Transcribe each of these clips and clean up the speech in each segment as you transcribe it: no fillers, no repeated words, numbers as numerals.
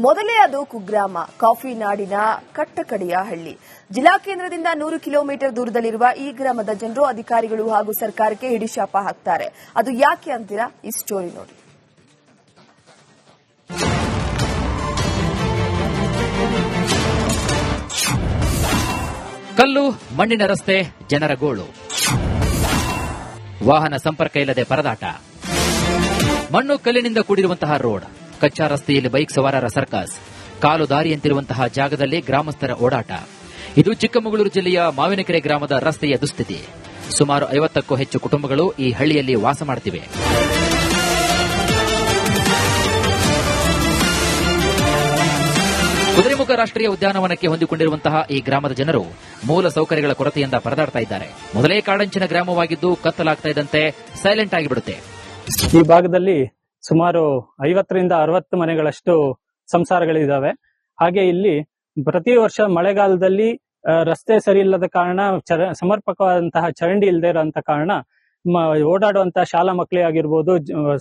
ಮೊದಲೇ ಅದು ಕುಗ್ರಾಮ, ಕಾಫಿ ನಾಡಿನ ಕಟ್ಟಕಡೆಯ ಹಳ್ಳಿ. ಜಿಲ್ಲಾ ಕೇಂದ್ರದಿಂದ 100 ಕಿಲೋಮೀಟರ್ ದೂರದಲ್ಲಿರುವ ಈ ಗ್ರಾಮದ ಜನರು ಅಧಿಕಾರಿಗಳು ಹಾಗೂ ಸರ್ಕಾರಕ್ಕೆ ಹಿಡಿಶಾಪ ಹಾಕ್ತಾರೆ. ಅದು ಯಾಕೆ ಅಂತೀರಾ? ಈ ಸ್ಟೋರಿ ನೋಡಿ. ಕಲ್ಲು ಮಣ್ಣಿನ ರಸ್ತೆ, ಜನರ ಗೋಳು, ವಾಹನ ಸಂಪರ್ಕ ಇಲ್ಲದೆ ಪರದಾಟ, ಮಣ್ಣು ಕಲ್ಲಿನಿಂದ ಕೂಡಿರುವಂತಹ ರೋಡ್, ಕಚ್ಚಾ ರಸ್ತೆಯಲ್ಲಿ ಬೈಕ್ ಸವಾರರ ಸರ್ಕಸ್, ಕಾಲು ದಾರಿಯಂತಿರುವಂತಹ ಜಾಗದಲ್ಲಿ ಗ್ರಾಮಸ್ಥರ ಓಡಾಟ. ಇದು ಚಿಕ್ಕಮಗಳೂರು ಜಿಲ್ಲೆಯ ಮಾವಿನಕೆರೆ ಗ್ರಾಮದ ರಸ್ತೆಯ ದುಸ್ಥಿತಿ. ಸುಮಾರು 50ಕ್ಕೂ ಹೆಚ್ಚು ಕುಟುಂಬಗಳು ಈ ಹಳ್ಳಿಯಲ್ಲಿ ವಾಸ ಮಾಡುತ್ತಿವೆ. ಕುದುರೆಮುಖ ರಾಷ್ಟ್ರೀಯ ಉದ್ಯಾನವನಕ್ಕೆ ಹೊಂದಿಕೊಂಡಿರುವಂತಹ ಈ ಗ್ರಾಮದ ಜನರು ಮೂಲ ಸೌಕರ್ಯಗಳ ಕೊರತೆಯಿಂದ ಪರದಾಡ್ತಾ ಇದ್ದಾರೆ. ಮೊದಲೇ ಕಾಡಂಚಿನ ಗ್ರಾಮವಾಗಿದ್ದು ಕತ್ತಲಾಗ್ತಾ ಇದ್ದಂತೆ ಸೈಲೆಂಟ್ ಆಗಿಬಿಡುತ್ತೆ. ಈ ಭಾಗದಲ್ಲಿ ಸುಮಾರು 50ರಿಂದ 60 ಮನೆಗಳಷ್ಟು ಸಂಸಾರಗಳಿದ್ದಾವೆ. ಹಾಗೆ ಇಲ್ಲಿ ಪ್ರತಿ ವರ್ಷ ಮಳೆಗಾಲದಲ್ಲಿ ರಸ್ತೆ ಸರಿ ಇಲ್ಲದ ಕಾರಣ, ಸಮರ್ಪಕವಾದಂತಹ ಚರಂಡಿ ಇಲ್ಲದೆ ಇರುವಂತಹ ಕಾರಣ ಓಡಾಡುವಂತಹ ಶಾಲಾ ಮಕ್ಕಳೇ ಆಗಿರ್ಬೋದು,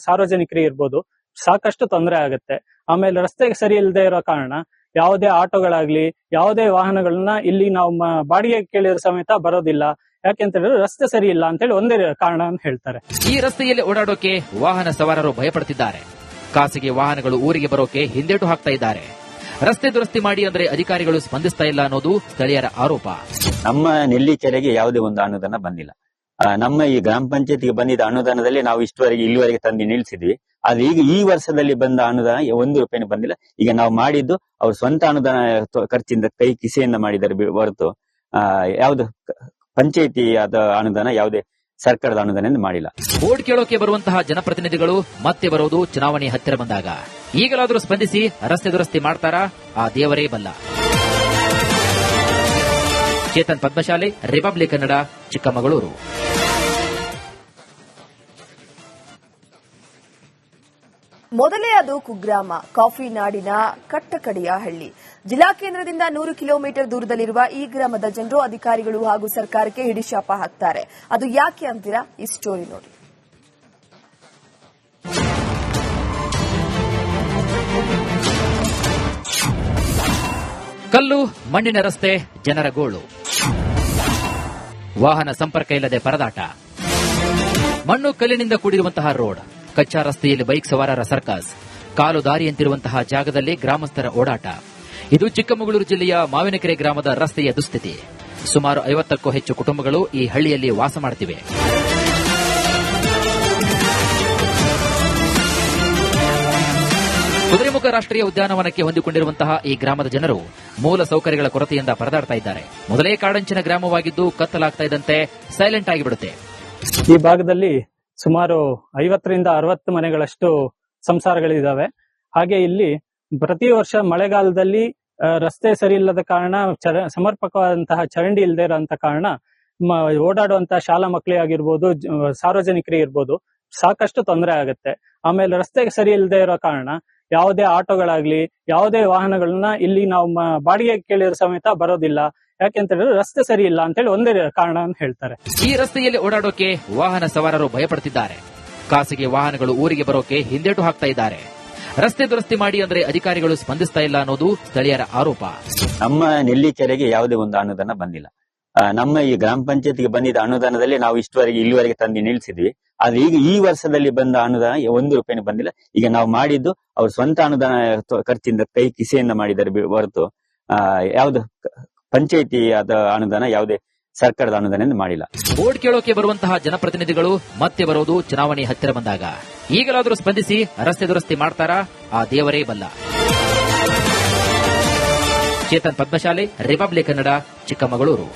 ಸಾರ್ವಜನಿಕರಿಗೆ ಇರ್ಬೋದು, ಸಾಕಷ್ಟು ತೊಂದರೆ ಆಗುತ್ತೆ. ಆಮೇಲೆ ರಸ್ತೆ ಸರಿ ಇಲ್ಲದೆ ಇರೋ ಕಾರಣ ಯಾವುದೇ ಆಟೋಗಳಾಗ್ಲಿ, ಯಾವುದೇ ವಾಹನಗಳನ್ನ ಇಲ್ಲಿ ನಾವು ಬಾಡಿಗೆ ಕೇಳಿರೋ ಸಮೇತ ಬರೋದಿಲ್ಲ. ಯಾಕೆಂತ ಹೇಳಿದ್ರೆ ರಸ್ತೆ ಸರಿ ಇಲ್ಲ ಅಂತೇಳಿ ಒಂದೇ ಕಾರಣ ಅಂತ ಹೇಳ್ತಾರೆ. ಈ ರಸ್ತೆಯಲ್ಲಿ ಓಡಾಡೋಕೆ ವಾಹನ ಸವಾರರು ಭಯಪಡುತ್ತಿದ್ದಾರೆ. ಖಾಸಗಿ ವಾಹನಗಳು ಊರಿಗೆ ಬರೋಕೆ ಹಿಂದೇಟು ಹಾಕ್ತಾ ಇದ್ದಾರೆ. ರಸ್ತೆ ದುರಸ್ತಿ ಮಾಡಿ ಅಂದ್ರೆ ಅಧಿಕಾರಿಗಳು ಸ್ಪಂದಿಸ್ತಾ ಇಲ್ಲ ಅನ್ನೋದು ಸ್ಥಳೀಯರ ಆರೋಪ. ನಮ್ಮ ನೆಲ್ಲಿಕೆರೆಗೆ ಯಾವುದೇ ಒಂದು ಅನುದಾನ ಬಂದಿಲ್ಲ. ನಮ್ಮ ಈ ಗ್ರಾಮ ಪಂಚಾಯತ್ಗೆ ಬಂದಿದ್ದ ಅನುದಾನದಲ್ಲಿ ನಾವು ಇಲ್ಲಿವರೆಗೆ ತಂದು ನಿಲ್ಸಿದ್ವಿ. ಆದ್ರೆ ಈಗ ಈ ವರ್ಷದಲ್ಲಿ ಬಂದ ಅನುದಾನ 1 ರೂಪಾಯಿನೂ ಬಂದಿಲ್ಲ. ಈಗ ನಾವು ಮಾಡಿದ್ದು ಅವ್ರ ಸ್ವಂತ ಅನುದಾನ ಖರ್ಚಿಂದ ಕೈ ಕಿಸೆಯಿಂದ ಮಾಡಿದ್ದಾರೆ ಹೊರತು ಯಾವ್ದು ಪಂಚಾಯತಿ ಆದ ಅನುದಾನ, ಯಾವುದೇ ಸರ್ಕಾರದ ಅನುದಾನ ಮಾಡಿಲ್ಲ. ಬೋರ್ಡ್ ಕೇಳೋಕೆ ಬರುವಂತಹ ಜನಪ್ರತಿನಿಧಿಗಳು ಮತ್ತೆ ಬರೋದು ಚುನಾವಣೆ ಹತ್ತಿರ ಬಂದಾಗ. ಈಗಲಾದರೂ ಸ್ಪಂದಿಸಿ ರಸ್ತೆ ದುರಸ್ತಿ ಮಾಡ್ತಾರಾ? ಆ ದೇವರೇ ಬಲ್ಲ. ಚೇತನ್ ಪದ್ಮಶಾಲೆ, ರಿಪಬ್ಲಿಕ್ ಕನ್ನಡ, ಚಿಕ್ಕಮಗಳೂರು. ಮೊದಲೇ ಅದು ಕುಗ್ರಾಮ, ಕಾಫಿ ನಾಡಿನ ಕಟ್ಟಕಡೆಯ ಹಳ್ಳಿ. ಜಿಲ್ಲಾ ಕೇಂದ್ರದಿಂದ 100 ಕಿಲೋಮೀಟರ್ ದೂರದಲ್ಲಿರುವ ಈ ಗ್ರಾಮದ ಜನರು ಅಧಿಕಾರಿಗಳು ಹಾಗೂ ಸರ್ಕಾರಕ್ಕೆ ಹಿಡಿಶಾಪ ಹಾಕ್ತಾರೆ. ಅದು ಯಾಕೆ ಅಂತೀರಾ? ಈ ಸ್ಟೋರಿ ನೋಡಿ. ಕಲ್ಲು ಮಣ್ಣಿನ ರಸ್ತೆ, ಜನರ ಗೋಳು, ವಾಹನ ಸಂಪರ್ಕ ಇಲ್ಲದೆ ಪರದಾಟ, ಮಣ್ಣು ಕಲ್ಲಿನಿಂದ ಕೂಡಿರುವಂತಹ ರೋಡ್, ಕಚ್ಚಾ ರಸ್ತೆಯಲ್ಲಿ ಬೈಕ್ ಸವಾರರ ಸರ್ಕಸ್, ಕಾಲು ದಾರಿಯಂತಿರುವಂತಹ ಜಾಗದಲ್ಲಿ ಗ್ರಾಮಸ್ಥರ ಓಡಾಟ. ಇದು ಚಿಕ್ಕಮಗಳೂರು ಜಿಲ್ಲೆಯ ಮಾವಿನಕೆರೆ ಗ್ರಾಮದ ರಸ್ತೆಯ ದುಸ್ಥಿತಿ. ಸುಮಾರು 50ಕ್ಕೂ ಹೆಚ್ಚು ಕುಟುಂಬಗಳು ಈ ಹಳ್ಳಿಯಲ್ಲಿ ವಾಸ ಮಾಡುತ್ತಿವೆ. ಕುದುರೆಮುಖ ರಾಷ್ಟ್ರೀಯ ಉದ್ಯಾನವನಕ್ಕೆ ಹೊಂದಿಕೊಂಡಿರುವಂತಹ ಈ ಗ್ರಾಮದ ಜನರು ಮೂಲ ಸೌಕರ್ಯಗಳ ಕೊರತೆಯಿಂದ ಪರದಾಡ್ತಾ ಇದ್ದಾರೆ. ಮೊದಲೇ ಕಾಡಂಚಿನ ಗ್ರಾಮವಾಗಿದ್ದು ಕತ್ತಲಾಗ್ತಾ ಇದ್ದಂತೆ ಸೈಲೆಂಟ್ ಆಗಿಬಿಡುತ್ತೆ. ಈ ಭಾಗದಲ್ಲಿ ಸುಮಾರು 50ರಿಂದ 60 ಮನೆಗಳಷ್ಟು ಸಂಸಾರಗಳಿದ್ದಾವೆ. ಹಾಗೆ ಇಲ್ಲಿ ಪ್ರತಿ ವರ್ಷ ಮಳೆಗಾಲದಲ್ಲಿ ರಸ್ತೆ ಸರಿ ಇಲ್ಲದ ಕಾರಣ, ಸಮರ್ಪಕವಾದಂತಹ ಚರಂಡಿ ಇಲ್ಲದೆ ಇರುವಂತಹ ಕಾರಣ ಓಡಾಡುವಂತಹ ಶಾಲಾ ಮಕ್ಕಳೇ ಆಗಿರ್ಬೋದು, ಸಾರ್ವಜನಿಕರಿಗೆ ಇರ್ಬೋದು, ಸಾಕಷ್ಟು ತೊಂದರೆ ಆಗುತ್ತೆ. ಆಮೇಲೆ ರಸ್ತೆ ಸರಿ ಇಲ್ಲದೆ ಇರೋ ಕಾರಣ ಯಾವುದೇ ಆಟೋಗಳಾಗ್ಲಿ, ಯಾವುದೇ ವಾಹನಗಳನ್ನ ಇಲ್ಲಿ ನಾವು ಬಾಡಿಗೆ ಕೇಳಿರೋ ಸಮೇತ ಬರೋದಿಲ್ಲ. ಯಾಕೆಂತ ಹೇಳಿದ್ರೆ ರಸ್ತೆ ಸರಿ ಇಲ್ಲ ಅಂತೇಳಿ ಒಂದೇ ಕಾರಣ ಅಂತ ಹೇಳ್ತಾರೆ. ಈ ರಸ್ತೆಯಲ್ಲಿ ಓಡಾಡೋಕೆ ವಾಹನ ಸವಾರರು ಭಯಪಡುತ್ತಿದ್ದಾರೆ. ಖಾಸಗಿ ವಾಹನಗಳು ಊರಿಗೆ ಬರೋಕೆ ಹಿಂದೇಟು ಹಾಕ್ತಾ ಇದ್ದಾರೆ. ರಸ್ತೆ ದುರಸ್ತಿ ಮಾಡಿ ಅಂದ್ರೆ ಅಧಿಕಾರಿಗಳು ಸ್ಪಂದಿಸ್ತಾ ಇಲ್ಲ ಅನ್ನೋದು ಸ್ಥಳೀಯರ ಆರೋಪ. ನಮ್ಮ ನೆಲ್ಲಿಕೆರೆಗೆ ಯಾವುದೇ ಒಂದು ಅನುದಾನ ಬಂದಿಲ್ಲ. ನಮ್ಮ ಈ ಗ್ರಾಮ ಪಂಚಾಯತ್ಗೆ ಬಂದಿದ್ದ ಅನುದಾನದಲ್ಲಿ ನಾವು ಇಲ್ಲಿವರೆಗೆ ತಂದು ನಿಲ್ಸಿದ್ವಿ. ಆದ್ರೆ ಈಗ ಈ ವರ್ಷದಲ್ಲಿ ಬಂದ ಅನುದಾನ 1 ರೂಪಾಯಿನೂ ಬಂದಿಲ್ಲ. ಈಗ ನಾವು ಮಾಡಿದ್ದು ಅವ್ರ ಸ್ವಂತ ಅನುದಾನ ಖರ್ಚಿಂದ ಕೈ ಕಿಸೆಯಿಂದ ಮಾಡಿದ್ದಾರೆ ಹೊರತು ಯಾವ್ದು ಪಂಚಾಯತಿ ಆದ ಅನುದಾನ, ಯಾವುದೇ ಸರ್ಕಾರದ ಅನುದಾನ ಮಾಡಿಲ್ಲ. ಬೋರ್ಡ್ ಕೇಳೋಕೆ ಬರುವಂತಹ ಜನಪ್ರತಿನಿಧಿಗಳು ಮತ್ತೆ ಬರೋದು ಚುನಾವಣೆ ಹತ್ತಿರ ಬಂದಾಗ. ಈಗಲಾದರೂ ಸ್ಪಂದಿಸಿ ರಸ್ತೆ ದುರಸ್ತಿ ಮಾಡ್ತಾರಾ? ಆ ದೇವರೇ ಬಲ್ಲ. ಚೇತನ್ ಪದ್ಮಶಾಲೆ, ರಿಪಬ್ಲಿಕ್ ಕನ್ನಡ, ಚಿಕ್ಕಮಗಳೂರು.